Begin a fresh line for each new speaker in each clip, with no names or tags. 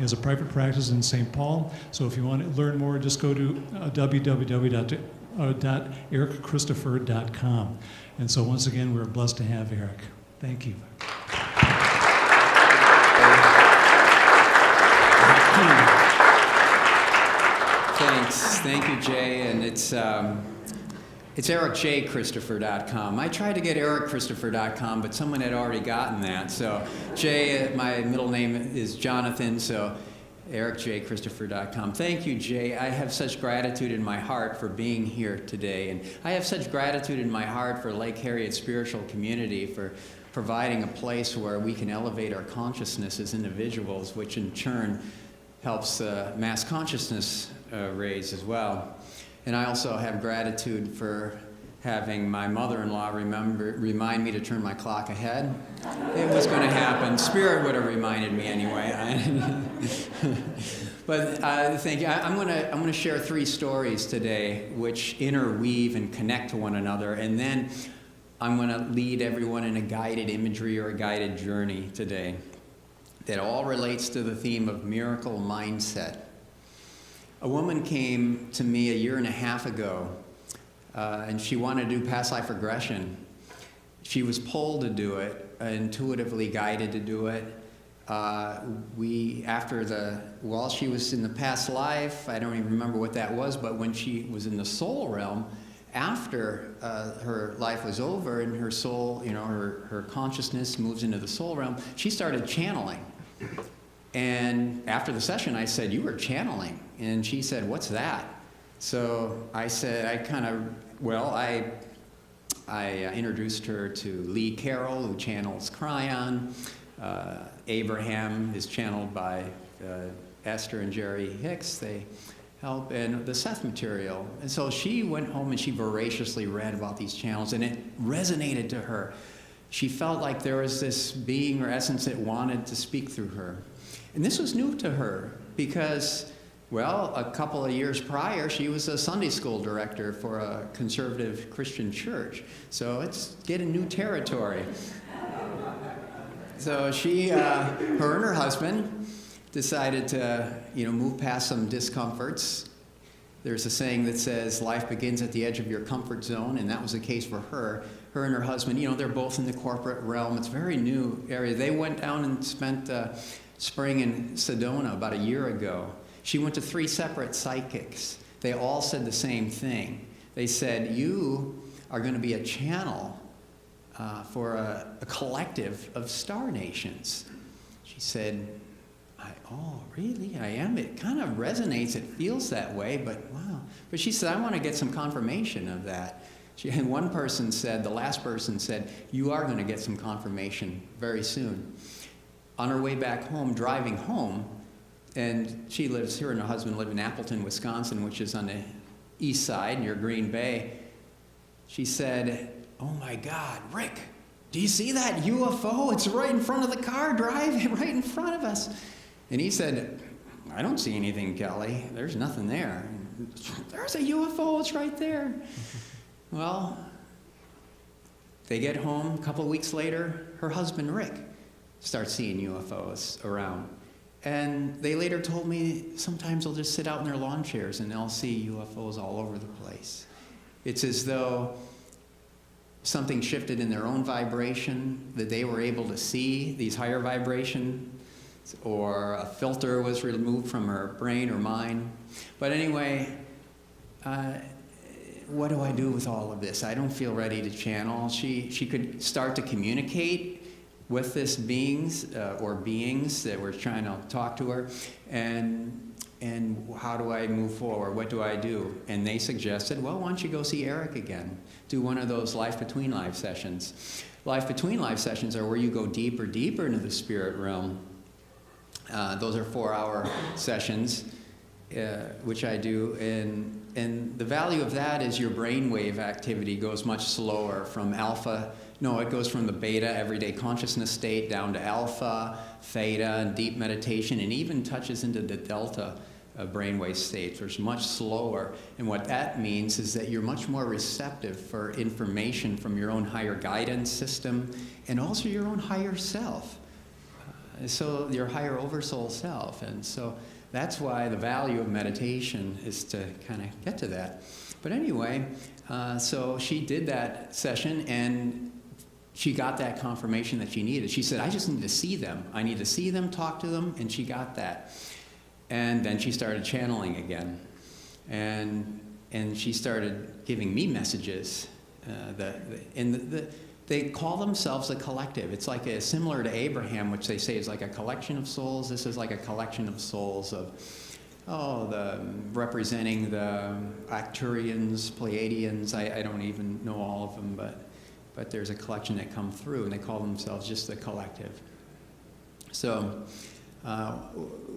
He has a private practice in St. Paul. So if you want to learn more, just go to www.erichristopher.com. And so once again, we're blessed to have Eric. Thank you.
Thanks. Thank you, Jay. And it's ericjchristopher.com. I tried to get ericchristopher.com, but someone had already gotten that. So Jay, my middle name is Jonathan, so ericjchristopher.com. Thank you, Jay. I have such gratitude in my heart for being here today. And I have such gratitude in my heart for Lake Harriet Spiritual Community for providing a place where we can elevate our consciousness as individuals, which in turn helps mass consciousness raise as well. And I also have gratitude for having my mother-in-law remind me to turn my clock ahead. It was going to happen. Spirit would have reminded me anyway. But thank you. I'm going to share 3 stories today which interweave and connect to one another, and then I'm going to lead everyone in a guided imagery or a guided journey today that all relates to the theme of miracle mindset. A woman came to me a year and a half ago, and she wanted to do past life regression. She was pulled to do it, intuitively guided to do it. While she was in the past life, I don't even remember what that was, but when she was in the soul realm, after her life was over and her soul, her consciousness moves into the soul realm, she started channeling. And after the session, I said, "You were channeling." And she said, "What's that?" So I said, I introduced her to Lee Carroll, who channels Cryon. Abraham is channeled by Esther and Jerry Hicks. They help, and the Seth material. And so she went home and she voraciously read about these channels, and it resonated to her. She felt like there was this being or essence that wanted to speak through her. And this was new to her because, well, a couple of years prior, she was a Sunday school director for a conservative Christian church. So it's getting new territory. So she, her and her husband decided to, move past some discomforts. There's a saying that says life begins at the edge of your comfort zone, and that was the case for her. Her and her husband, they're both in the corporate realm. It's a very new area. They went down and spent spring in Sedona about a year ago. She went to 3 separate psychics. They all said the same thing. They said, "You are going to be a channel for a collective of star nations." She said, "Oh, really? I am? It kind of resonates. It feels that way, but wow." But she said, "I want to get some confirmation of that." And one person said, the last person said, "You are going to get some confirmation very soon." On her way back home, driving home, and her and her husband live in Appleton, Wisconsin, which is on the east side near Green Bay. She said, "Oh my God, Rick, do you see that UFO? It's right in front of the car, driving right in front of us." And he said, "I don't see anything, Kelly. There's nothing there." "There's a UFO, it's right there." Well, they get home, a couple of weeks later, her husband, Rick, starts seeing UFOs around. And they later told me sometimes they'll just sit out in their lawn chairs and they'll see UFOs all over the place. It's as though something shifted in their own vibration, that they were able to see these higher vibrations, or a filter was removed from her brain or mind. But anyway, what do I do with all of this? I don't feel ready to channel. She could start to communicate with this beings that were trying to talk to her, and how do I move forward? What do I do? And they suggested, "Well, why don't you go see Eric again? Do one of those Life Between Life sessions." Life Between Life sessions are where you go deeper into the spirit realm. Those are 4-hour sessions, which I do, and the value of that is your brainwave activity goes much slower from it goes from the beta, everyday consciousness state, down to alpha, theta, and deep meditation, and even touches into the delta brainwave states, which is much slower. And what that means is that you're much more receptive for information from your own higher guidance system and also your own higher self. so your higher oversoul self. And so that's why the value of meditation is to kind of get to that. But anyway, so she did that session, and she got that confirmation that she needed. She said, I just need to see them. I need to see them, talk to them, and she got that. And then she started channeling again. And she started giving me messages. They call themselves a collective. It's like similar to Abraham, which they say is like a collection of souls. This is like a collection of souls of, representing the Arcturians, Pleiadians. I don't even know all of them, but there's a collection that come through, and they call themselves just the collective. So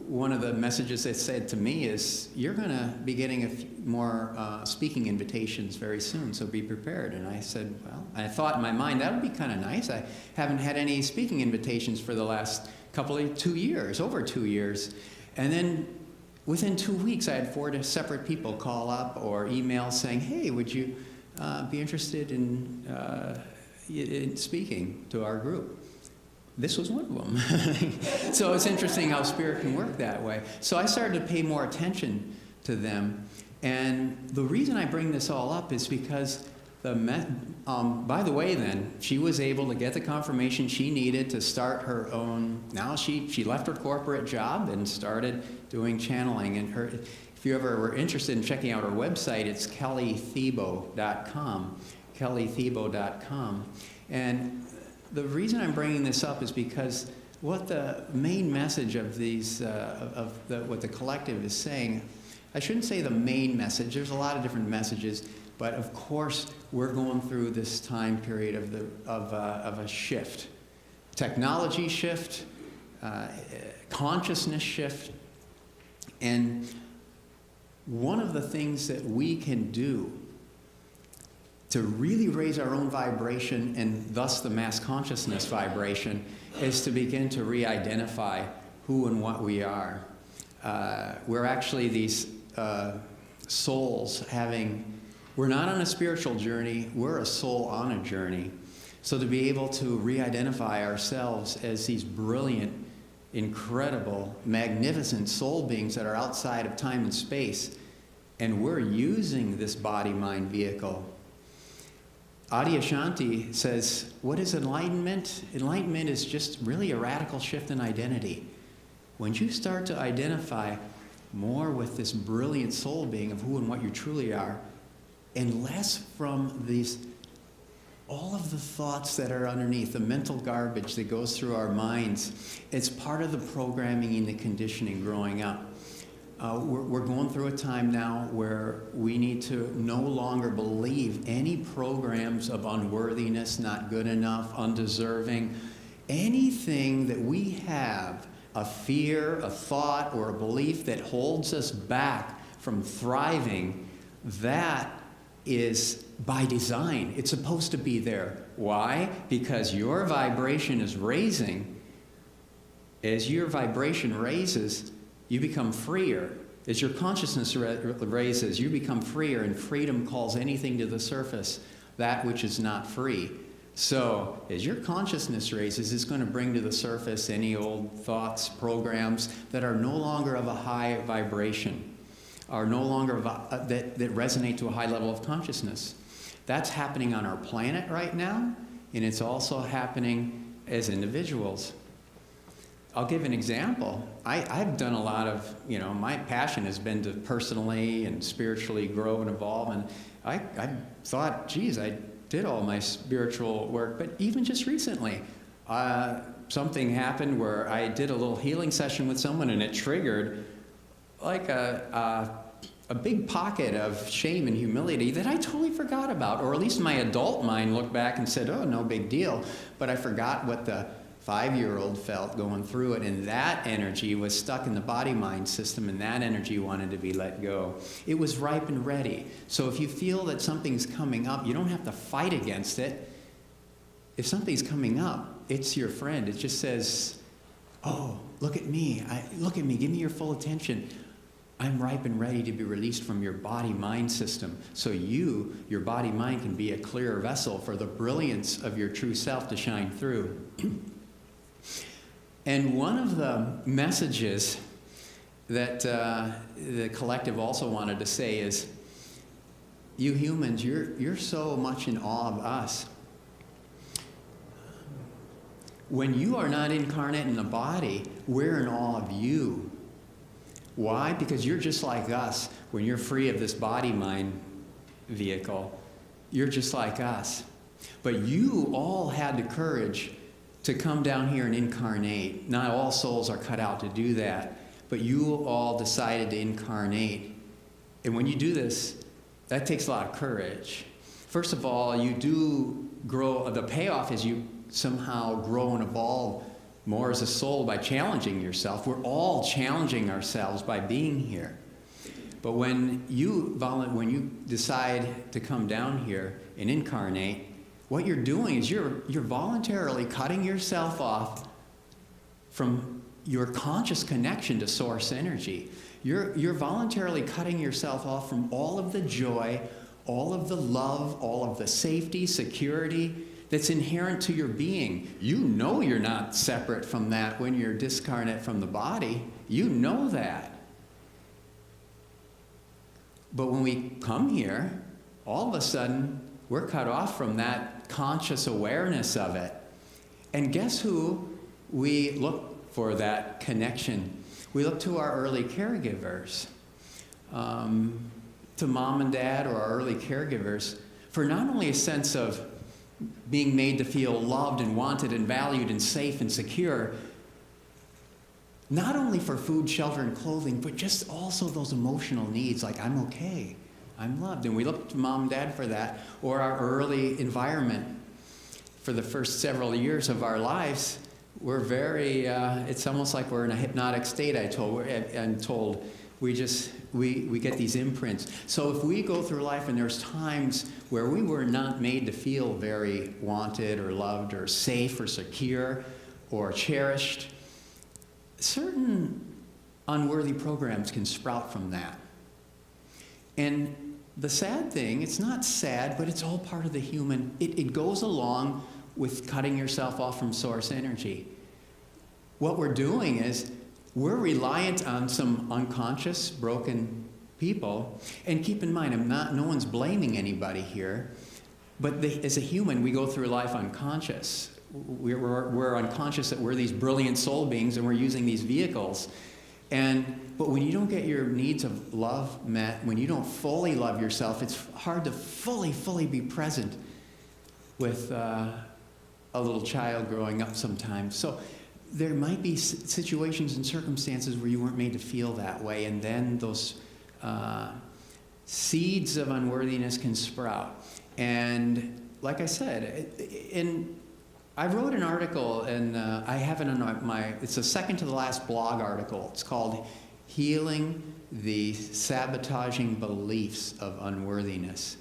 one of the messages they said to me is, you're going to be getting a few more speaking invitations very soon, so be prepared. And I said, well, I thought in my mind, that would be kind of nice. I haven't had any speaking invitations for the last over 2 years. And then within 2 weeks, I had 4 separate people call up or email saying, hey, would you be interested in speaking to our group? This was one of them. So it's interesting how spirit can work that way. So I started to pay more attention to them. And the reason I bring this all up is because, by the way then, she was able to get the confirmation she needed to start her own. Now she left her corporate job and started doing channeling. And if you ever were interested in checking out her website, it's kellythebo.com, kellythebo.com. And the reason I'm bringing this up is because what the main message of what the collective is saying, I shouldn't say the main message. There's a lot of different messages, but of course we're going through this time period of a shift, technology shift, consciousness shift, and one of the things that we can do to really raise our own vibration, and thus the mass consciousness vibration, is to begin to re-identify who and what we are. We're actually these souls we're not on a spiritual journey, we're a soul on a journey. So to be able to re-identify ourselves as these brilliant, incredible, magnificent soul beings that are outside of time and space, and we're using this body-mind vehicle. Adyashanti says, what is enlightenment? Enlightenment is just really a radical shift in identity. When you start to identify more with this brilliant soul being of who and what you truly are, and less from all of the thoughts that are underneath, the mental garbage that goes through our minds, it's part of the programming and the conditioning growing up. We're going through a time now where we need to no longer believe any programs of unworthiness, not good enough, undeserving. Anything that we have, a fear, a thought, or a belief that holds us back from thriving, that is by design. It's supposed to be there. Why? Because your vibration is raising. As your vibration raises, you become freer. As your consciousness raises, you become freer, and freedom calls anything to the surface, that which is not free. So as your consciousness raises, it's going to bring to the surface any old thoughts, programs that are no longer of a high vibration, are no longer that resonate to a high level of consciousness. That's happening on our planet right now, and it's also happening as individuals. I'll give an example. I've done a lot of, my passion has been to personally and spiritually grow and evolve, and I thought, geez, I did all my spiritual work, but even just recently, something happened where I did a little healing session with someone, and it triggered like a big pocket of shame and humility that I totally forgot about, or at least my adult mind looked back and said, oh, no big deal, but I forgot what the 5-year-old felt going through it, and that energy was stuck in the body-mind system, and that energy wanted to be let go. It was ripe and ready. So if you feel that something's coming up, you don't have to fight against it. If something's coming up, it's your friend. It just says, oh, look at me, give me your full attention. I'm ripe and ready to be released from your body-mind system, so your body-mind can be a clearer vessel for the brilliance of your true self to shine through. And one of the messages that the collective also wanted to say is, you humans, you're so much in awe of us. When you are not incarnate in the body, we're in awe of you. Why? Because you're just like us. When you're free of this body-mind vehicle, you're just like us. But you all had the courage to come down here and incarnate. Not all souls are cut out to do that, but you all decided to incarnate. And when you do this, that takes a lot of courage. First of all, you do grow. The payoff is you somehow grow and evolve more as a soul by challenging yourself. We're all challenging ourselves by being here. But when you decide to come down here and incarnate, what you're doing is you're voluntarily cutting yourself off from your conscious connection to source energy. You're voluntarily cutting yourself off from all of the joy, all of the love, all of the safety, security that's inherent to your being. You know you're not separate from that when you're discarnate from the body. You know that. But when we come here, all of a sudden, we're cut off from that conscious awareness of it. And guess who we look for that connection? We look to our early caregivers, to mom and dad or our early caregivers, for not only a sense of being made to feel loved and wanted and valued and safe and secure, not only for food, shelter, and clothing, but just also those emotional needs, like I'm okay, I'm loved. And we look to mom and dad for that, or our early environment. For the first several years of our lives, we're very, it's almost like we're in a hypnotic state, I'm told. We get these imprints. So if we go through life and there's times where we were not made to feel very wanted or loved or safe or secure or cherished, certain unworthy programs can sprout from that. And the sad thing, it's not sad, but it's all part of the human. It goes along with cutting yourself off from source energy. What we're doing is we're reliant on some unconscious, broken people. And keep in mind, no one's blaming anybody here, but as a human, we go through life unconscious. We're unconscious that we're these brilliant soul beings and we're using these vehicles. But when you don't get your needs of love met, when you don't fully love yourself, it's hard to fully be present with a little child growing up sometimes. So there might be situations and circumstances where you weren't made to feel that way, and then those seeds of unworthiness can sprout. And like I said, I wrote an article, and I have it on it's the second to the last blog article. It's called Healing the Sabotaging Beliefs of Unworthiness.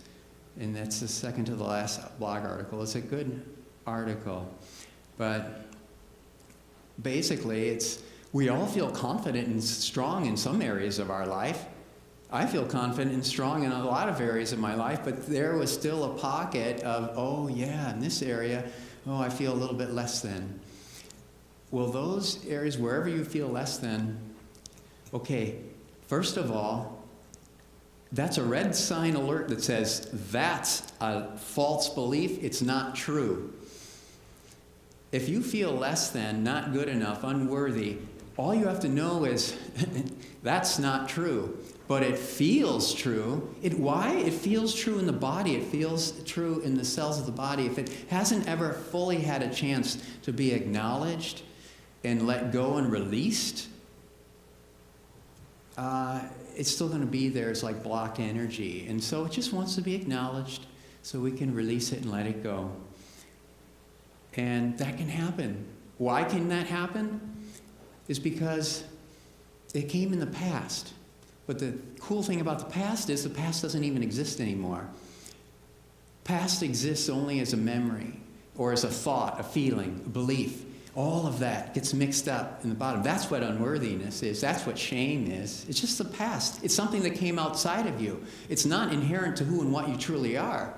And that's the second to the last blog article. It's a good article. But basically, we all feel confident and strong in some areas of our life. I feel confident and strong in a lot of areas of my life, but there was still a pocket of, oh yeah, in this area, oh, I feel a little bit less than. Well, those areas, wherever you feel less than, okay, first of all, that's a red sign alert that says that's a false belief. It's not true. If you feel less than, not good enough, unworthy, all you have to know is that's not true. But it feels true. Why? It feels true in the body. It feels true in the cells of the body. If it hasn't ever fully had a chance to be acknowledged and let go and released, it's still going to be there as like blocked energy. And so it just wants to be acknowledged so we can release it and let it go. And that can happen. Why can that happen? Is because it came in the past. But the cool thing about the past is the past doesn't even exist anymore. Past exists only as a memory or as a thought, a feeling, a belief. All of that gets mixed up in the bottom. That's what unworthiness is. That's what shame is. It's just the past. It's something that came outside of you. It's not inherent to who and what you truly are.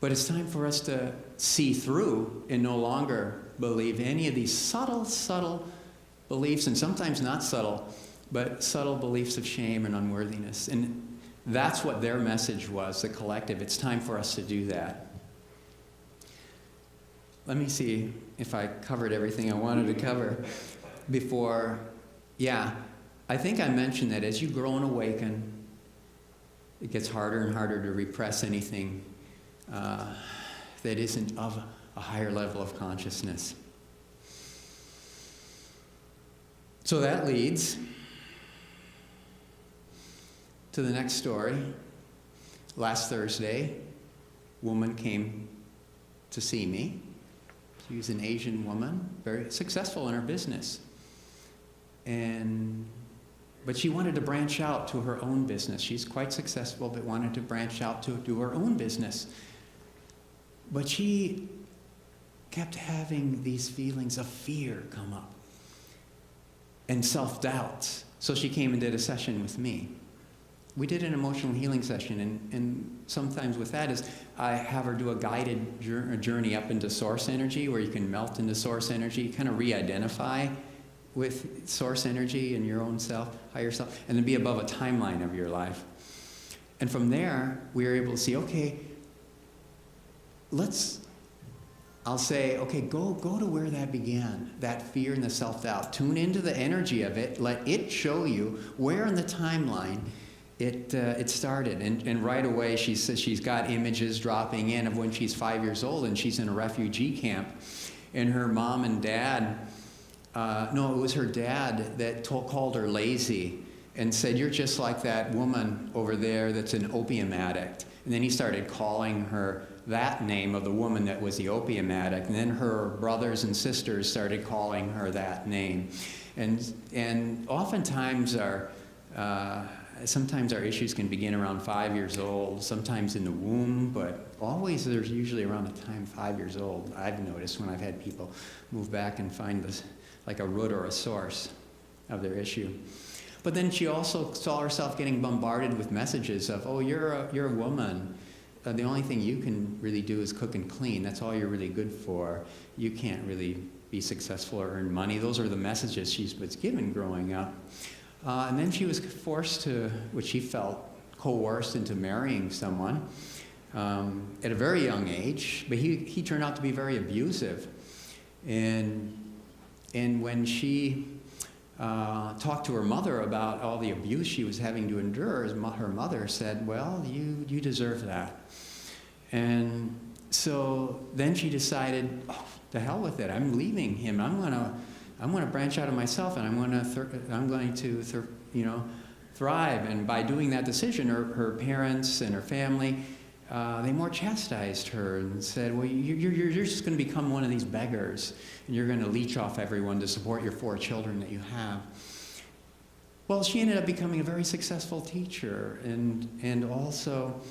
But it's time for us to see through and no longer believe any of these subtle beliefs, and sometimes not subtle, but subtle beliefs of shame and unworthiness. And that's what their message was, the collective. It's time for us to do that. Let me see if I covered everything I wanted to cover before. Yeah, I think I mentioned that as you grow and awaken, it gets harder and harder to repress anything that isn't of a higher level of consciousness. So that leads to the next story. Last Thursday, a woman came to see me. She was an Asian woman, very successful in her business. But she wanted to branch out to her own business. She's quite successful, but wanted to branch out to do her own business. But she kept having these feelings of fear come up and self-doubt. So she came and did a session with me. We did an emotional healing session, and sometimes with that is I have her do a guided journey up into source energy, where you can melt into source energy, kind of re-identify with source energy and your own self, higher self, and then be above a timeline of your life. And from there, we were able to see, okay, I'll say, okay, go to where that began, that fear and the self-doubt. Tune into the energy of it. Let it show you where in the timeline it started. And right away, she says she's got images dropping in of when she's 5 years old and she's in a refugee camp. And her mom and dad, no, it was her dad that called her lazy and said, "You're just like that woman over there that's an opium addict." And then he started calling her that name of the woman that was the opium addict. And then her brothers and sisters started calling her that name. And oftentimes sometimes our issues can begin around 5 years old, sometimes in the womb, but always there's usually around the time 5 years old. I've noticed when I've had people move back and find this, like a root or a source of their issue. But then she also saw herself getting bombarded with messages of, oh, you're a woman. The only thing you can really do is cook and clean. That's all you're really good for. You can't really be successful or earn money. Those are the messages she was given growing up. And then she was forced to, which she felt coerced into marrying someone at a very young age. But he turned out to be very abusive. And when she talked to her mother about all the abuse she was having to endure, her mother said, well, you deserve that. And so then she decided, oh, to hell with it, I'm leaving him. I'm going to branch out of myself, and I'm going to thrive. And by doing that decision, her parents and her family, they more chastised her and said, well, you're just going to become one of these beggars, and you're going to leech off everyone to support your 4 children that you have. Well, she ended up becoming a very successful teacher, and also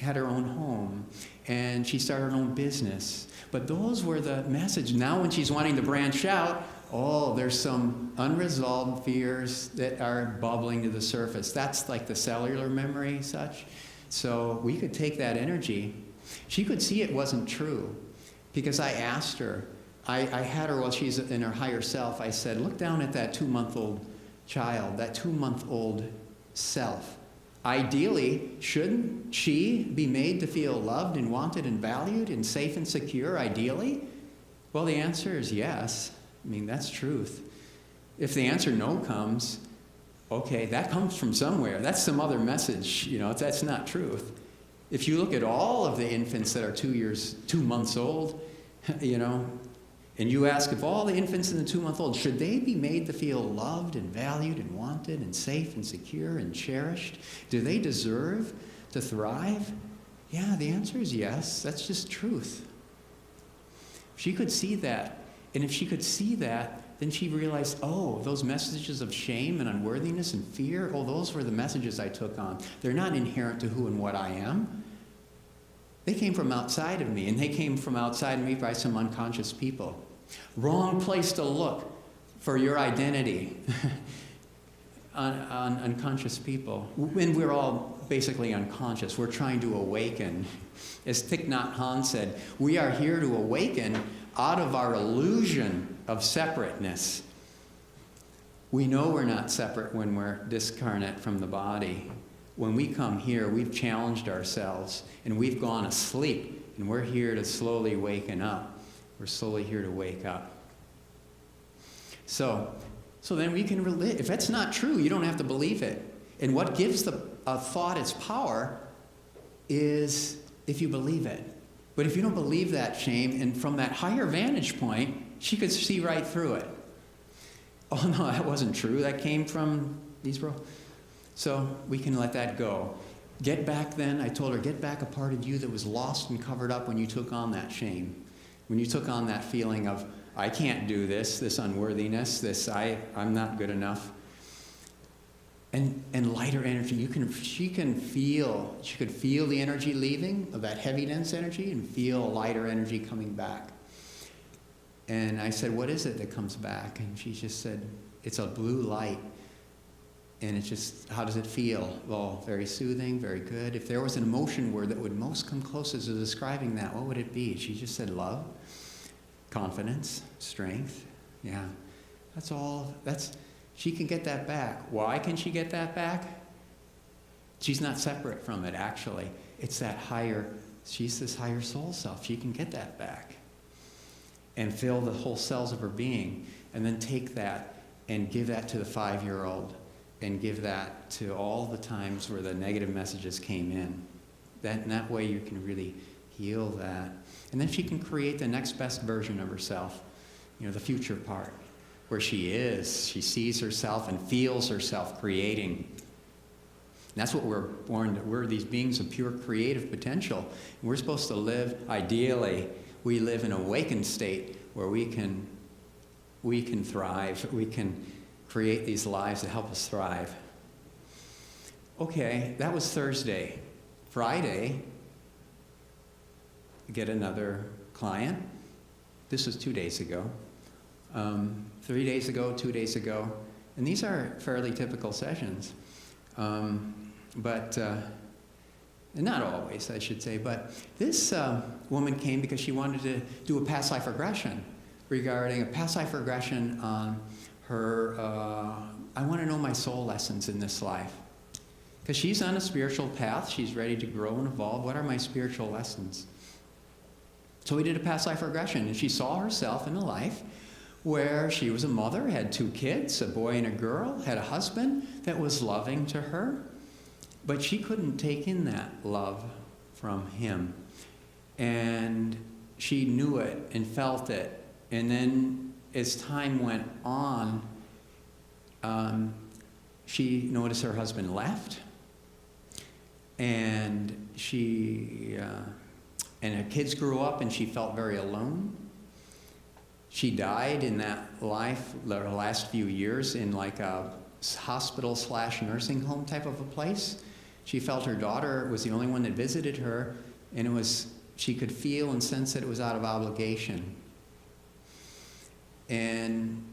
had her own home, and she started her own business. But those were the message. Now when she's wanting to branch out, oh, there's some unresolved fears that are bubbling to the surface. That's like the cellular memory such. So we could take that energy. She could see it wasn't true, because I asked her, I had her while she's in her higher self, I said, look down at that 2-month-old child, that 2-month-old self. Ideally, shouldn't she be made to feel loved and wanted and valued and safe and secure, ideally? Well, the answer is yes. I mean, that's truth. If the answer no comes, okay, that comes from somewhere. That's some other message, that's not truth. If you look at all of the infants that are 2 months old, and you ask if all the infants in the 2-month-old, should they be made to feel loved and valued and wanted and safe and secure and cherished? Do they deserve to thrive? Yeah, the answer is yes. That's just truth. She could see that. And if she could see that, then she realized, oh, those messages of shame and unworthiness and fear, oh, those were the messages I took on. They're not inherent to who and what I am. They came from outside of me, and they came from outside of me by some unconscious people. Wrong place to look for your identity. on unconscious people. When we're all basically unconscious, we're trying to awaken. As Thich Nhat Hanh said, we are here to awaken out of our illusion of separateness. We know we're not separate when we're discarnate from the body. When we come here, we've challenged ourselves and we've gone asleep, and we're here to slowly waken up. We're slowly here to wake up. So then we can relate. If that's not true, you don't have to believe it. And what gives a thought its power is if you believe it. But if you don't believe that, shame, and from that higher vantage point, she could see right through it. Oh no, that wasn't true. That came from these bro. So we can let that go. Get back then, I told her, get back a part of you that was lost and covered up when you took on that shame. When you took on that feeling of, I can't do this unworthiness, this I'm not good enough. And lighter energy, she could feel the energy leaving of that heavy, dense energy and feel lighter energy coming back. And I said, what is it that comes back? And she just said, it's a blue light. And it's just, how does it feel? Well, very soothing, very good. If there was an emotion word that would most come closest to describing that, what would it be? She just said love, confidence, strength. Yeah, that's all. She can get that back. Why can she get that back? She's not separate from it, actually. It's that she's this higher soul self. She can get that back and fill the whole cells of her being, and then take that and give that to the 5-year-old, and give that to all the times where the negative messages came in. That way you can really heal that. And then she can create the next best version of herself, the future part, where she sees herself and feels herself creating. And that's what we're born to. We're these beings of pure creative potential. And we're supposed to live, ideally, we live in an awakened state where we can thrive, we can create these lives that help us thrive. Okay, that was Thursday. Friday, get another client. This was 2 days ago. 3 days ago, 2 days ago. And these are fairly typical sessions. But not always, I should say. But this woman came because she wanted to do a past life regression regarding a past life regression on her, I want to know my soul lessons in this life. Because she's on a spiritual path. She's ready to grow and evolve. What are my spiritual lessons? So we did a past life regression, and she saw herself in a life where she was a mother, had 2 kids, a boy and a girl, had a husband that was loving to her, but she couldn't take in that love from him. And she knew it and felt it. And then as time went on, she noticed her husband left, and and her kids grew up, and she felt very alone. She died in that life, the last few years, in like a hospital/nursing home type of a place. She felt her daughter was the only one that visited her, and she could feel and sense that it was out of obligation. And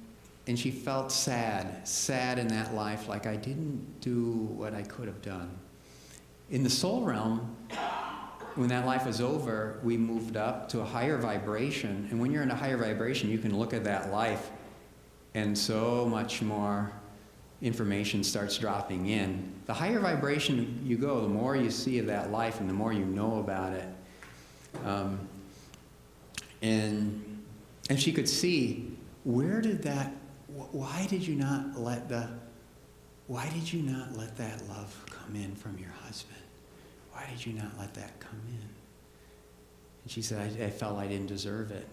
she felt sad in that life, like I didn't do what I could have done. In the soul realm, when that life was over, we moved up to a higher vibration. And when you're in a higher vibration, you can look at that life, and so much more information starts dropping in. The higher vibration you go, the more you see of that life and the more you know about it. And she could see, why did you not let that love come in from your husband? Why did you not let that come in? And she said, I felt I didn't deserve it.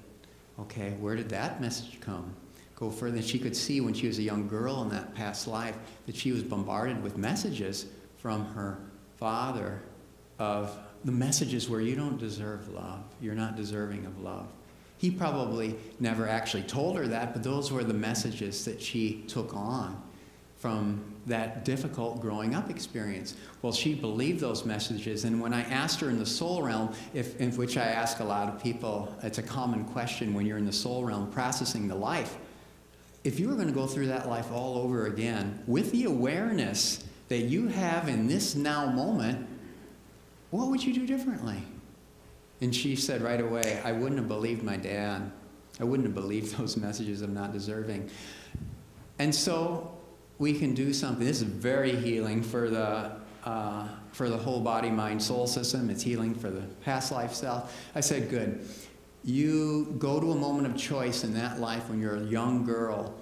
Okay, where did that message come? Go further. She could see when she was a young girl in that past life that she was bombarded with messages from her father of the messages where you don't deserve love. You're not deserving of love. He probably never actually told her that, but those were the messages that she took on from that difficult growing up experience. Well, she believed those messages, and when I asked her in the soul realm, in which I ask a lot of people, it's a common question when you're in the soul realm processing the life, if you were going to go through that life all over again with the awareness that you have in this now moment, what would you do differently? And she said right away, I wouldn't have believed my dad. I wouldn't have believed those messages of not deserving. And so we can do something. This is very healing for the whole body, mind, soul system. It's healing for the past life self. I said, good. You go to a moment of choice in that life when you're a young girl,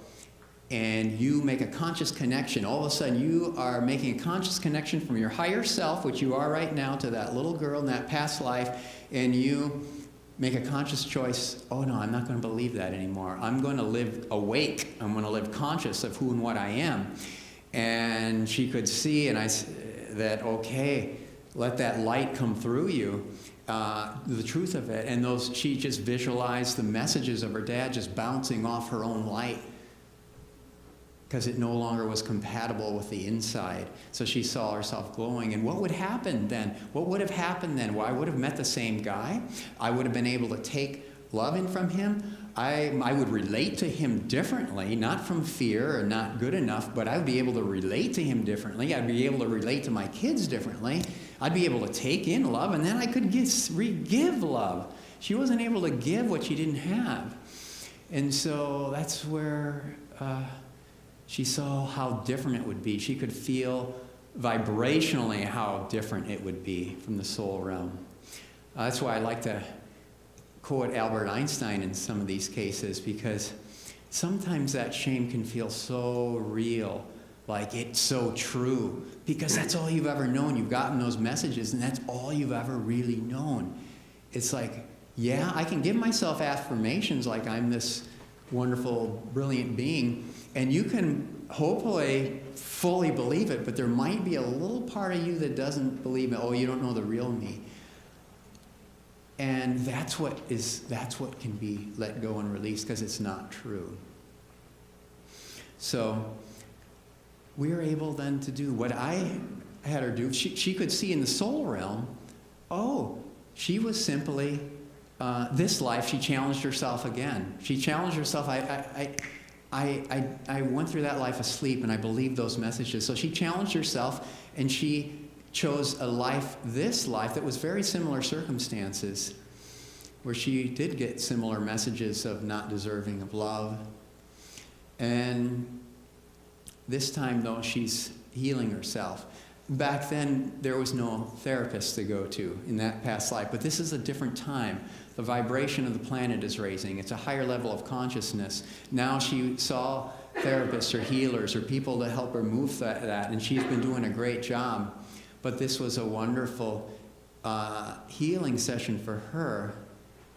and you make a conscious connection. All of a sudden, you are making a conscious connection from your higher self, which you are right now, to that little girl in that past life, and you make a conscious choice, oh no, I'm not going to believe that anymore. I'm going to live awake. I'm going to live conscious of who and what I am. And she could see that, okay, let that light come through you. The truth of it, and she just visualized the messages of her dad just bouncing off her own light because it no longer was compatible with the inside. So she saw herself glowing. And what would happen then? What would have happened then? Well, I would have met the same guy. I would have been able to take love in from him. I would relate to him differently, not from fear or not good enough, but I would be able to relate to him differently. I'd be able to relate to my kids differently. I'd be able to take in love, and then I could give love. She wasn't able to give what she didn't have. And so that's where she saw how different it would be. She could feel vibrationally how different it would be from the soul realm. That's why I like to quote Albert Einstein in some of these cases, because sometimes that shame can feel so real, like it's so true, because that's all you've ever known. You've gotten those messages, and that's all you've ever really known. It's like, yeah, I can give myself affirmations like I'm this wonderful, brilliant being, and you can hopefully fully believe it, but there might be a little part of you that doesn't believe it. Oh, you don't know the real me. And that's what can be let go and released, because it's not true. So we're able then to do what I had her do. She could see in the soul realm, oh, she was simply, this life, she challenged herself again. She challenged herself. I went through that life asleep, and I believed those messages. So she challenged herself, and she chose this life that was very similar circumstances, where she did get similar messages of not deserving of love. And this time, though, she's healing herself. Back then, there was no therapist to go to in that past life, but this is a different time. The vibration of the planet is raising. It's a higher level of consciousness. Now she saw therapists or healers or people to help her move that, and she's been doing a great job. But this was a wonderful healing session for her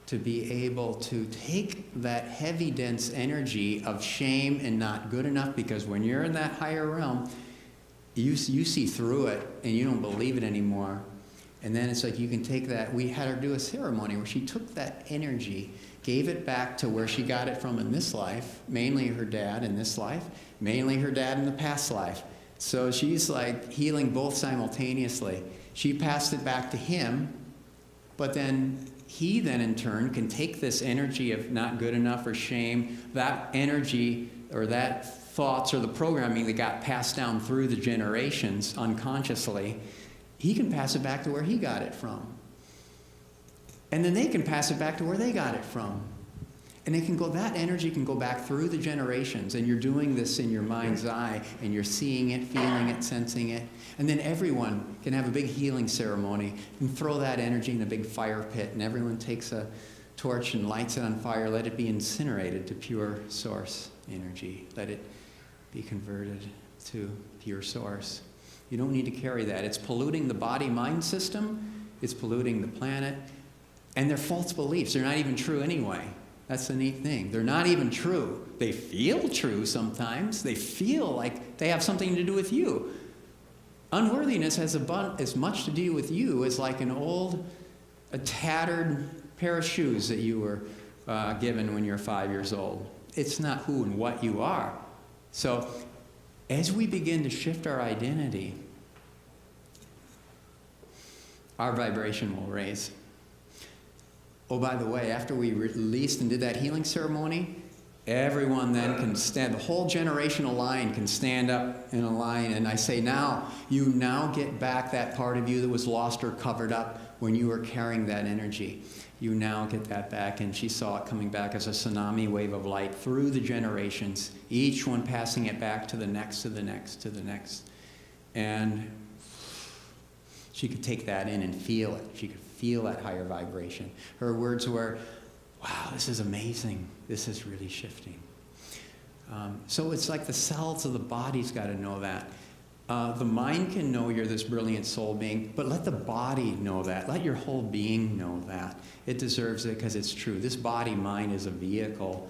to be able to take that heavy, dense energy of shame and not good enough, because when you're in that higher realm, you see through it and you don't believe it anymore. And then it's like you can take that. We had her do a ceremony where she took that energy, gave it back to where she got it from in this life, mainly her dad in this life, mainly her dad in the past life. So she's like healing both simultaneously. She passed it back to him, but then he then in turn can take this energy of not good enough or shame, that energy or that thoughts or the programming that got passed down through the generations unconsciously, he can pass it back to where he got it from. And then they can pass it back to where they got it from. And that energy can go back through the generations, and you're doing this in your mind's eye, and you're seeing it, feeling it, sensing it. And then everyone can have a big healing ceremony and throw that energy in a big fire pit, and everyone takes a torch and lights it on fire. Let it be incinerated to pure source energy. Let it be converted to pure source. You don't need to carry that. It's polluting the body-mind system. It's polluting the planet. And they're false beliefs. They're not even true anyway. That's the neat thing. They're not even true. They feel true sometimes. They feel like they have something to do with you. Unworthiness has as much to do with you as like a tattered pair of shoes that you were given when you were 5 years old. It's not who and what you are. So as we begin to shift our identity, our vibration will raise. Oh, by the way, after we released and did that healing ceremony, Everyone then can stand, the whole generational line can stand up in a line, and I say now, you now get back that part of you that was lost or covered up when you were carrying that energy. You now get that back, and she saw it coming back as a tsunami wave of light through the generations, each one passing it back to the next, to the next, to the next. And she could take that in and feel it. She could feel that higher vibration. Her words were, wow, this is amazing. This is really shifting. So it's like the cells of the body's got to know that. The mind can know you're this brilliant soul being, but let the body know that. Let your whole being know that. It deserves it because it's true. This body-mind is a vehicle.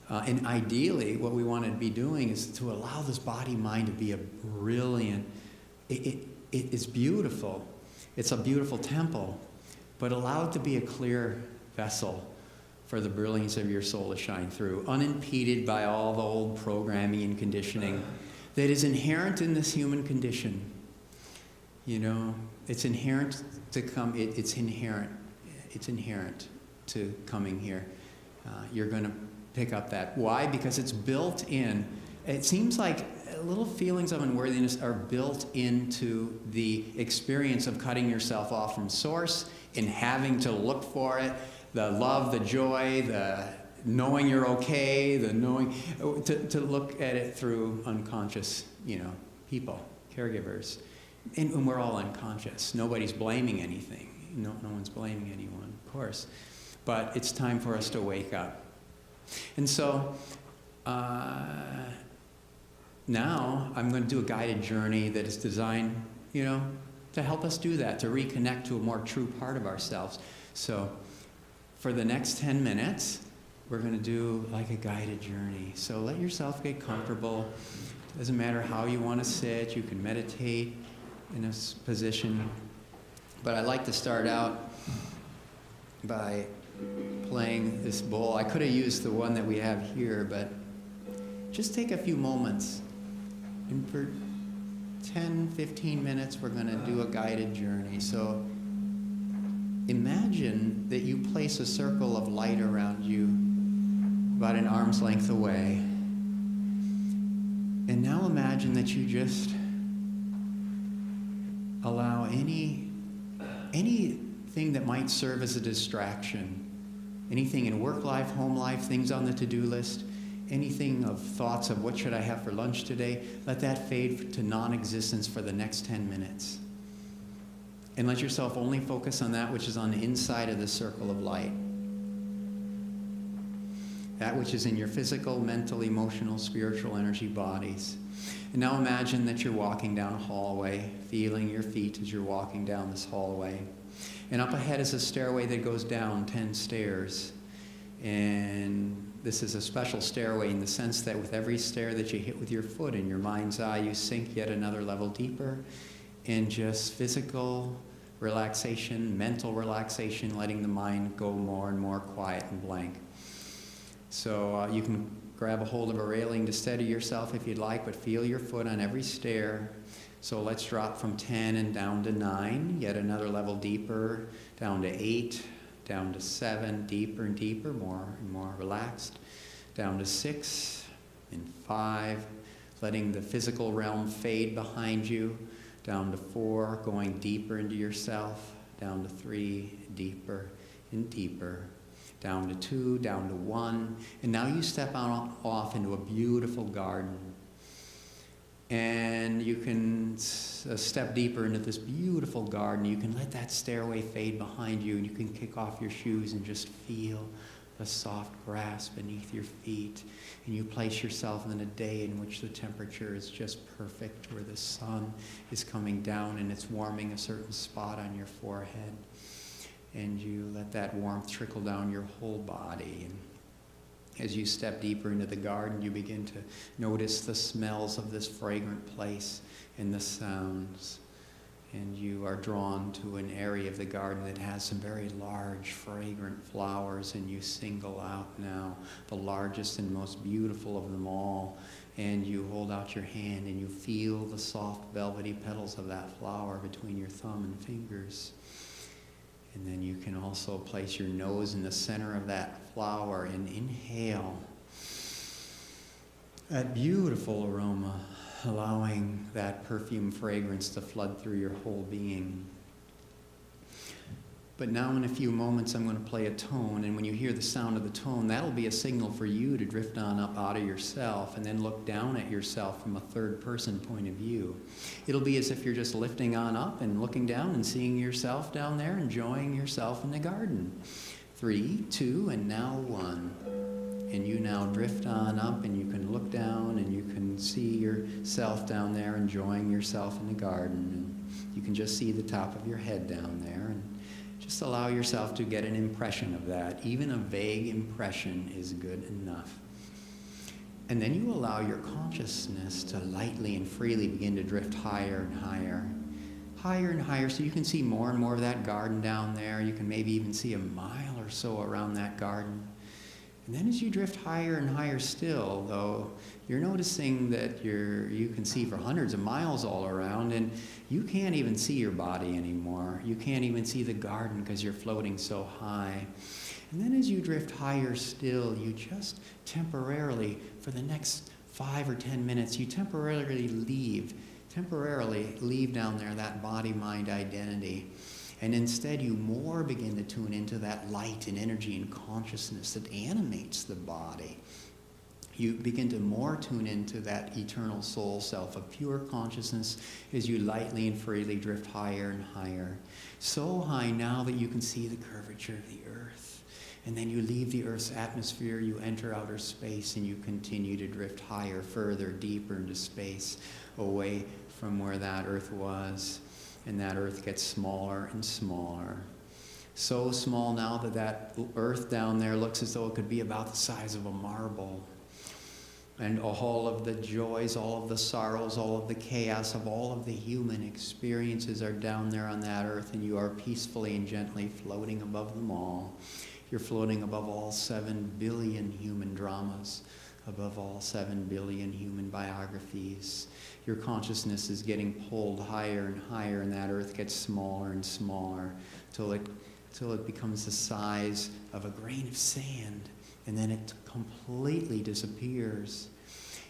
And ideally, what we want to be doing is to allow this body-mind to be a brilliant, it's beautiful. It's a beautiful temple, but allow it to be a clear vessel for the brilliance of your soul to shine through, unimpeded by all the old programming and conditioning that is inherent in this human condition. You know, it's inherent to come, it's inherent to coming here. You're going to pick up that. Why? Because it's built in. It seems like little feelings of unworthiness are built into the experience of cutting yourself off from source and having to look for it. The love, the joy, the knowing you're okay, the knowing, to look at it through unconscious, people, caregivers. And we're all unconscious. Nobody's blaming anything. No one's blaming anyone, of course. But it's time for us to wake up. And so now I'm going to do a guided journey that is designed, to help us do that, to reconnect to a more true part of ourselves. So for the next 10 minutes, we're going to do like a guided journey. So let yourself get comfortable. Doesn't matter how you want to sit. You can meditate in a position. But I like to start out by playing this bowl. I could have used the one that we have here, but just take a few moments. And for 10, 15 minutes, we're going to do a guided journey. So imagine that you place a circle of light around you about an arm's length away. And now imagine that you just allow anything that might serve as a distraction, anything in work life, home life, things on the to-do list, anything of thoughts of what should I have for lunch today, let that fade to non-existence for the next 10 minutes. And let yourself only focus on that which is on the inside of the circle of light. That which is in your physical, mental, emotional, spiritual energy bodies. And now imagine that you're walking down a hallway, feeling your feet as you're walking down this hallway. And up ahead is a stairway that goes down 10 stairs. And this is a special stairway in the sense that with every stair that you hit with your foot in your mind's eye, you sink yet another level deeper in just physical relaxation, mental relaxation, letting the mind go more and more quiet and blank. So you can grab a hold of a railing to steady yourself if you'd like, but feel your foot on every stair. So let's drop from 10 and down to 9, yet another level deeper, down to 8, down to 7, deeper and deeper, more and more relaxed, down to 6 and 5, letting the physical realm fade behind you, down to 4, going deeper into yourself, down to 3, deeper and deeper, down to 2, down to 1, and now you step off into a beautiful garden. And you can step deeper into this beautiful garden. You can let that stairway fade behind you, and you can kick off your shoes and just feel the soft grass beneath your feet. And you place yourself in a day in which the temperature is just perfect, where the sun is coming down and it's warming a certain spot on your forehead. And you let that warmth trickle down your whole body. And as you step deeper into the garden, you begin to notice the smells of this fragrant place and the sounds. And you are drawn to an area of the garden that has some very large, fragrant flowers, and you single out now the largest and most beautiful of them all. And you hold out your hand and you feel the soft, velvety petals of that flower between your thumb and fingers. And then you can also place your nose in the center of that flower and inhale. That beautiful aroma, allowing that perfume fragrance to flood through your whole being. But now in a few moments I'm going to play a tone, and when you hear the sound of the tone, that'll be a signal for you to drift on up out of yourself and then look down at yourself from a third person point of view. It'll be as if you're just lifting on up and looking down and seeing yourself down there, enjoying yourself in the garden. 3, 2, and now 1. And you now drift on up, and you can look down and you can see yourself down there enjoying yourself in the garden. And you can just see the top of your head down there. And just allow yourself to get an impression of that. Even a vague impression is good enough. And then you allow your consciousness to lightly and freely begin to drift higher and higher. Higher and higher, so you can see more and more of that garden down there. You can maybe even see a mile or so around that garden. And then as you drift higher and higher still, though, you're noticing that you can see for hundreds of miles all around, and you can't even see your body anymore. You can't even see the garden because you're floating so high. And then as you drift higher still, you just temporarily, for the next 5 or 10 minutes, you temporarily leave down there that body-mind identity. And instead, you more begin to tune into that light and energy and consciousness that animates the body. You begin to more tune into that eternal soul self of pure consciousness as you lightly and freely drift higher and higher. So high now that you can see the curvature of the earth. And then you leave the earth's atmosphere, you enter outer space, and you continue to drift higher, further, deeper into space, away from where that earth was. And that earth gets smaller and smaller. So small now that earth down there looks as though it could be about the size of a marble. And all of the joys, all of the sorrows, all of the chaos of all of the human experiences are down there on that earth, and you are peacefully and gently floating above them all. You're floating above all 7 billion human dramas, above all 7 billion human biographies. Your consciousness is getting pulled higher and higher, and that earth gets smaller and smaller till it becomes the size of a grain of sand, and then it completely disappears.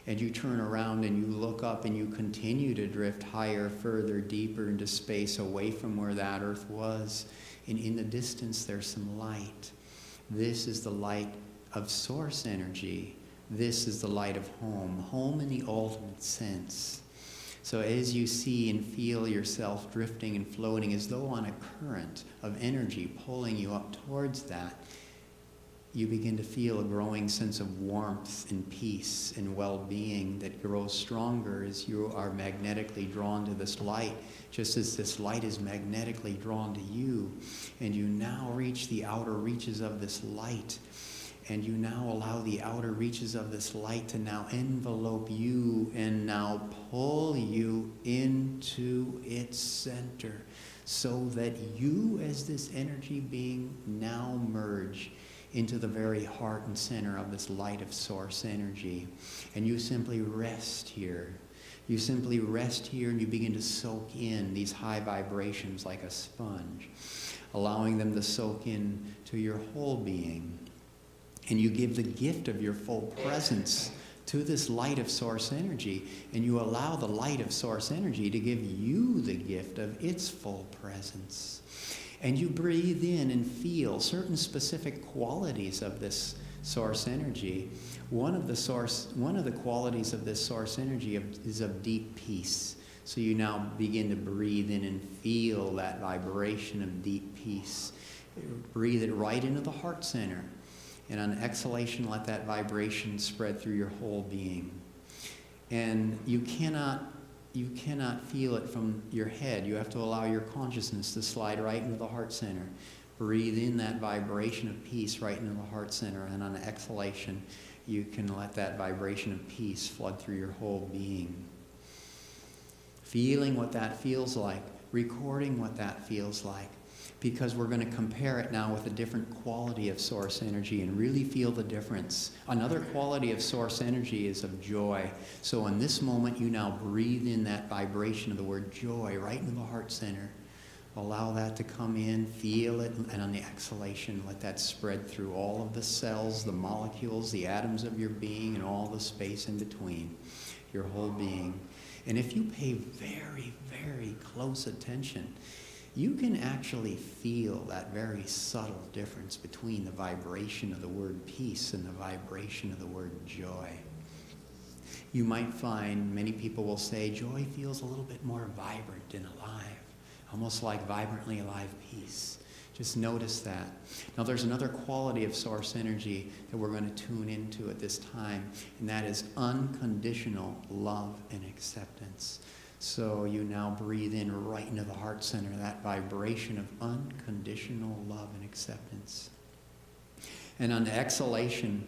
And you turn around and you look up and you continue to drift higher, further, deeper into space, away from where that earth was. And in the distance there's some light. This is the light of source energy. This is the light of home in the ultimate sense. So as you see and feel yourself drifting and floating as though on a current of energy pulling you up towards that, you begin to feel a growing sense of warmth and peace and well-being that grows stronger as you are magnetically drawn to this light, just as this light is magnetically drawn to you. And you now reach the outer reaches of this light. And you now allow the outer reaches of this light to now envelope you and now pull you into its center, so that you as this energy being now merge into the very heart and center of this light of source energy. And you simply rest here. You simply rest here, and you begin to soak in these high vibrations like a sponge, allowing them to soak in to your whole being. And you give the gift of your full presence to this light of source energy, and you allow the light of source energy to give you the gift of its full presence. And you breathe in and feel certain specific qualities of this source energy. One of the qualities of this source energy is of deep peace. So you now begin to breathe in and feel that vibration of deep peace. Breathe it right into the heart center. And on exhalation, let that vibration spread through your whole being. And you cannot feel it from your head. You have to allow your consciousness to slide right into the heart center. Breathe in that vibration of peace right into the heart center. And on exhalation, you can let that vibration of peace flood through your whole being. Feeling what that feels like. Recording what that feels like. Because we're going to compare it now with a different quality of source energy and really feel the difference. Another quality of source energy is of joy. So in this moment, you now breathe in that vibration of the word joy right into the heart center. Allow that to come in, feel it, and on the exhalation, let that spread through all of the cells, the molecules, the atoms of your being, and all the space in between, your whole being. And if you pay very, very close attention, you can actually feel that very subtle difference between the vibration of the word peace and the vibration of the word joy. You might find many people will say joy feels a little bit more vibrant and alive, almost like vibrantly alive peace. Just notice that. Now there's another quality of source energy that we're going to tune into at this time, and that is unconditional love and acceptance. So you now breathe in right into the heart center, that vibration of unconditional love and acceptance. And on the exhalation,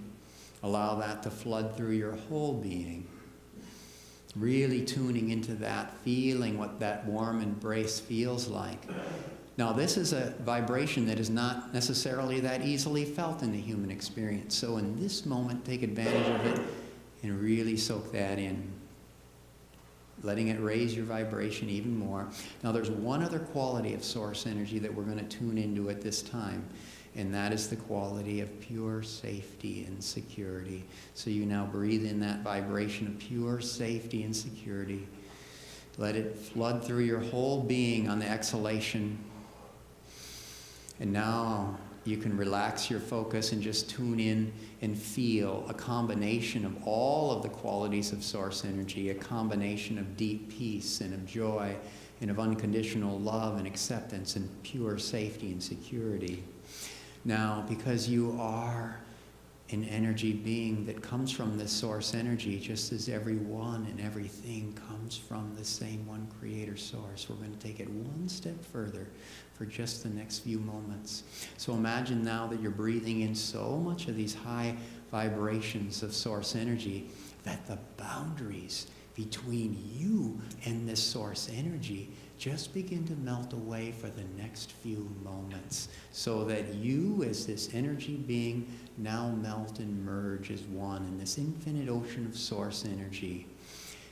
allow that to flood through your whole being. Really tuning into that, feeling what that warm embrace feels like. Now, this is a vibration that is not necessarily that easily felt in the human experience. So in this moment, take advantage of it and really soak that in, letting it raise your vibration even more. Now, there's one other quality of source energy that we're going to tune into at this time, and that is the quality of pure safety and security. So you now breathe in that vibration of pure safety and security. Let it flood through your whole being on the exhalation. And now you can relax your focus and just tune in and feel a combination of all of the qualities of source energy, a combination of deep peace and of joy and of unconditional love and acceptance and pure safety and security. Now, because you are an energy being that comes from this source energy, just as everyone and everything comes from the same one creator source, we're going to take it one step further for just the next few moments. So imagine now that you're breathing in so much of these high vibrations of source energy that the boundaries between you and this source energy just begin to melt away for the next few moments, so that you as this energy being now melt and merge as one in this infinite ocean of source energy.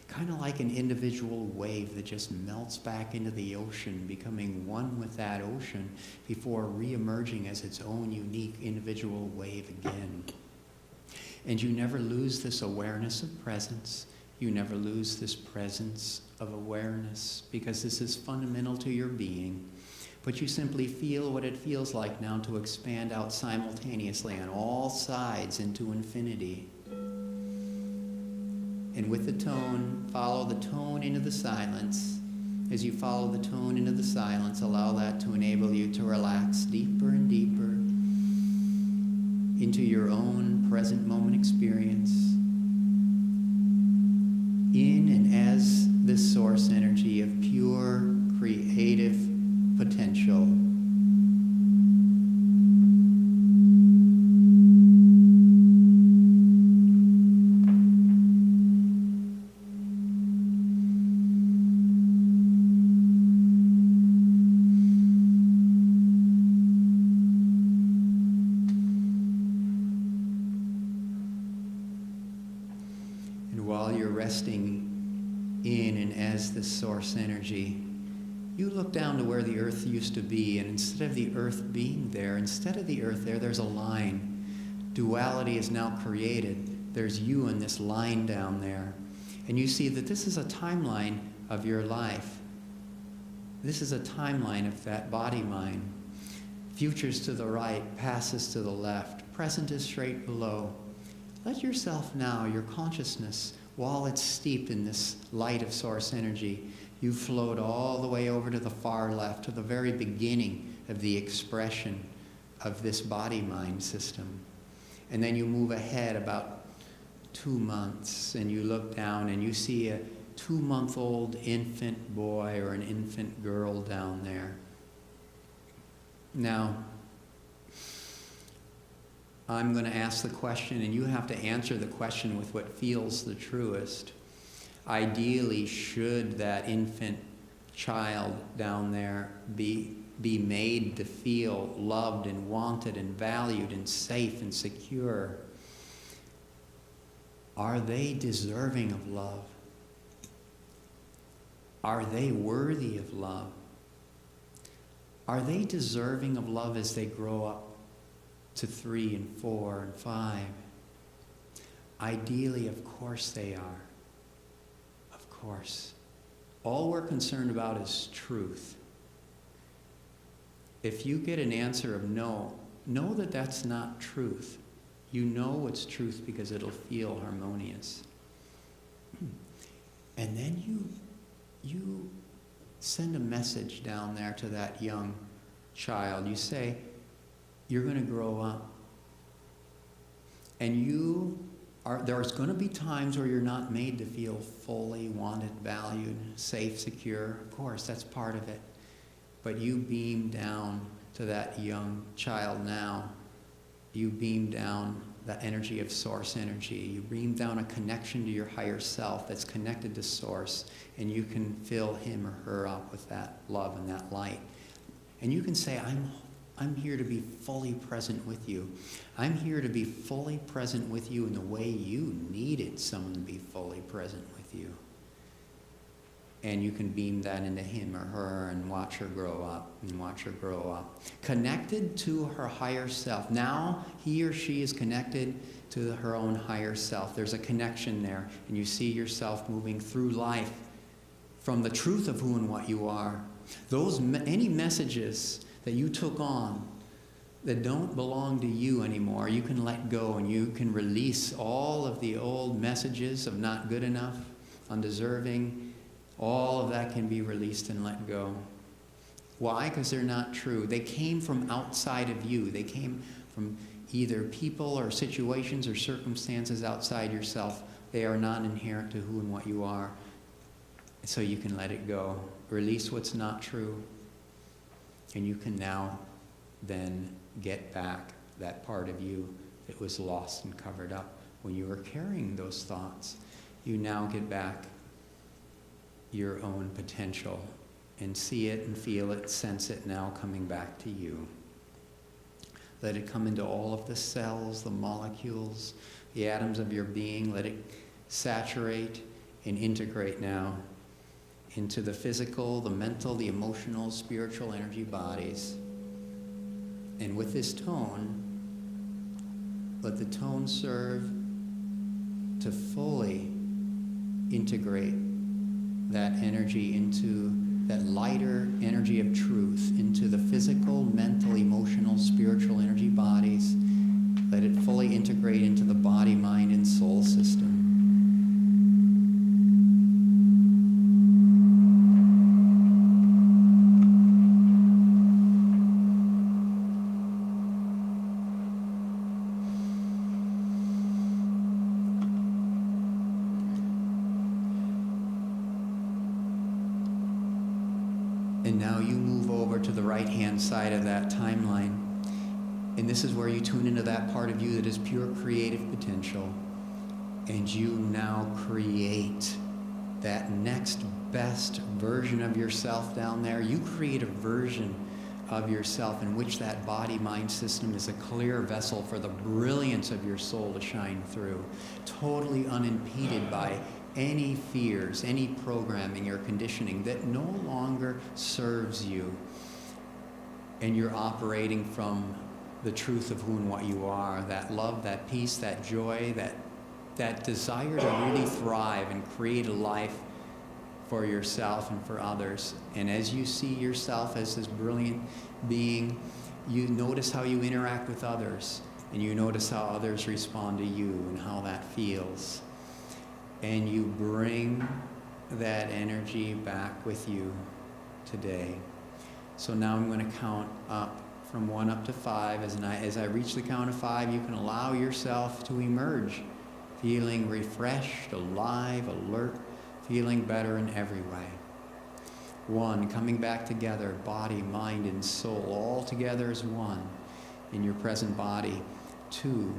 Kind of like an individual wave that just melts back into the ocean, becoming one with that ocean before re-emerging as its own unique individual wave again. And you never lose this awareness of presence. You never lose this presence of awareness, because this is fundamental to your being. But you simply feel what it feels like now to expand out simultaneously on all sides into infinity. And with the tone, follow the tone into the silence. As you follow the tone into the silence, allow that to enable you to relax deeper and deeper into your own present moment experience, in and as this source energy of pure creative potential. And while you're resting in and as this source energy, you look down to where the earth used to be, and instead of the earth being there, instead of the earth there, there's a line. Duality is now created. There's you in this line down there. And you see that this is a timeline of your life. This is a timeline of that body-mind. Future's to the right, past is to the left, present is straight below. Let yourself now, your consciousness, while it's steeped in this light of source energy, you float all the way over to the far left, to the very beginning of the expression of this body-mind system. And then you move ahead about 2 months, and you look down and you see a 2-month-old infant boy or an infant girl down there. Now, I'm going to ask the question, and you have to answer the question with what feels the truest. Ideally, should that infant child down there be made to feel loved and wanted and valued and safe and secure? Are they deserving of love? Are they worthy of love? Are they deserving of love as they grow up to 3 and 4 and 5? Ideally, of course they are. Of course. All we're concerned about is truth. If you get an answer of no, know that that's not truth. You know it's truth because it'll feel harmonious. And then you send a message down there to that young child. You say, you're going to grow up. And there's going to be times where you're not made to feel fully wanted, valued, safe, secure. Of course, that's part of it. But you beam down to that young child now. You beam down the energy of source energy. You beam down a connection to your higher self that's connected to source, and you can fill him or her up with that love and that light. And you can say, I'm here to be fully present with you. I'm here to be fully present with you in the way you needed someone to be fully present with you. And you can beam that into him or her and watch her grow up and watch her grow up. Connected to her higher self. Now he or she is connected to her own higher self. There's a connection there. And you see yourself moving through life from the truth of who and what you are. Any messages that you took on that don't belong to you anymore, you can let go and you can release all of the old messages of not good enough, undeserving. All of that can be released and let go. Why? Because they're not true. They came from outside of you. They came from either people or situations or circumstances outside yourself. They are not inherent to who and what you are. So you can let it go. Release what's not true. And you can now then get back that part of you that was lost and covered up when you were carrying those thoughts. You now get back your own potential and see it and feel it, sense it now coming back to you. Let it come into all of the cells, the molecules, the atoms of your being. Let it saturate and integrate now into the physical, the mental, the emotional, spiritual energy bodies. And with this tone, let the tone serve to fully integrate that energy into that lighter energy of truth, into the physical, mental, emotional, spiritual energy bodies. Let it fully integrate into the body, mind, and soul system. And now you move over to the right-hand side of that timeline. And this is where you tune into that part of you that is pure creative potential. And you now create that next best version of yourself down there. You create a version of yourself in which that body-mind system is a clear vessel for the brilliance of your soul to shine through, totally unimpeded by any fears, any programming or conditioning that no longer serves you. And you're operating from the truth of who and what you are, that love, that peace, that joy, that desire to really thrive and create a life for yourself and for others. And as you see yourself as this brilliant being, you notice how you interact with others, and you notice how others respond to you and how that feels. And you bring that energy back with you today. So now I'm going to count up from 1 up to 5. As I reach the count of 5, you can allow yourself to emerge, feeling refreshed, alive, alert, feeling better in every way. 1, coming back together, body, mind, and soul, all together as one in your present body. 2,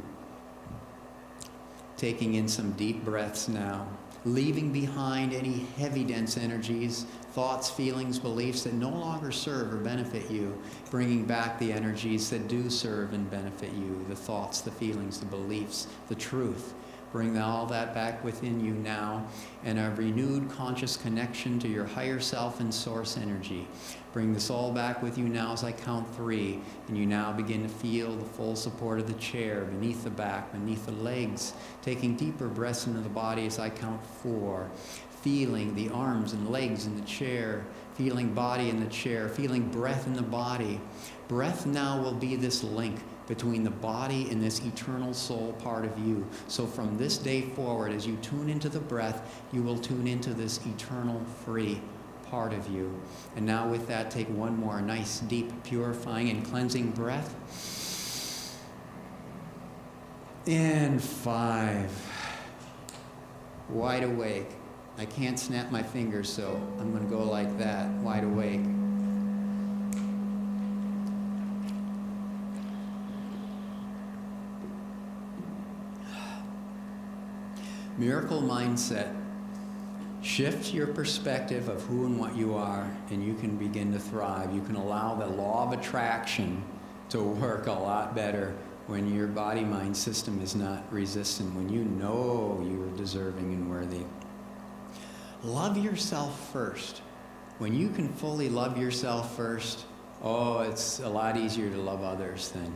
taking in some deep breaths now, leaving behind any heavy, dense energies, thoughts, feelings, beliefs that no longer serve or benefit you, bringing back the energies that do serve and benefit you, the thoughts, the feelings, the beliefs, the truth, Bring all that back within you now, and a renewed conscious connection to your higher self and source energy. Bring this all back with you now as I count 3, and you now begin to feel the full support of the chair beneath the back, beneath the legs, taking deeper breaths into the body as I count 4, feeling the arms and legs in the chair, feeling body in the chair, feeling breath in the body. Breath now will be this link between the body and this eternal soul part of you. So from this day forward, as you tune into the breath, you will tune into this eternal free part of you. And now with that, take one more nice, deep, purifying and cleansing breath. And 5. Wide awake. I can't snap my fingers, so I'm going to go like that, wide awake. Miracle mindset. Shift your perspective of who and what you are, and you can begin to thrive. You can allow the law of attraction to work a lot better when your body-mind system is not resistant, when you know you are deserving and worthy. Love yourself first. When you can fully love yourself first, oh, it's a lot easier to love others then.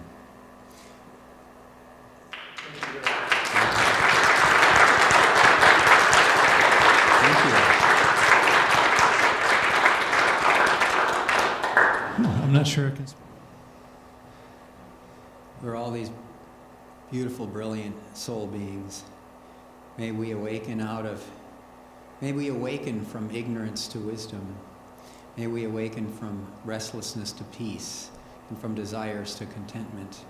I'm not sure I can.
We're all these beautiful, brilliant soul beings. May we awaken from ignorance to wisdom. May we awaken from restlessness to peace and from desires to contentment.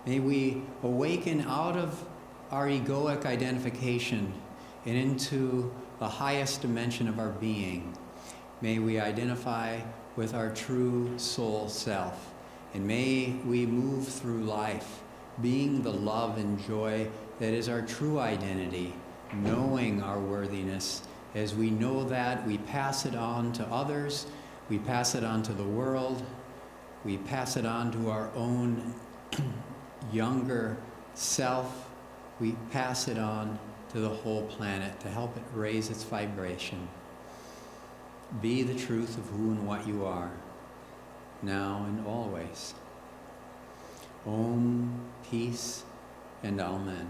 May we awaken out of our egoic identification and into the highest dimension of our being. May we identify with our true soul self. And may we move through life being the love and joy that is our true identity, knowing our worthiness. As we know that, we pass it on to others, we pass it on to the world, we pass it on to our own younger self, we pass it on to the whole planet to help it raise its vibration. Be the truth of who and what you are, now and always. Om, peace, and Amen.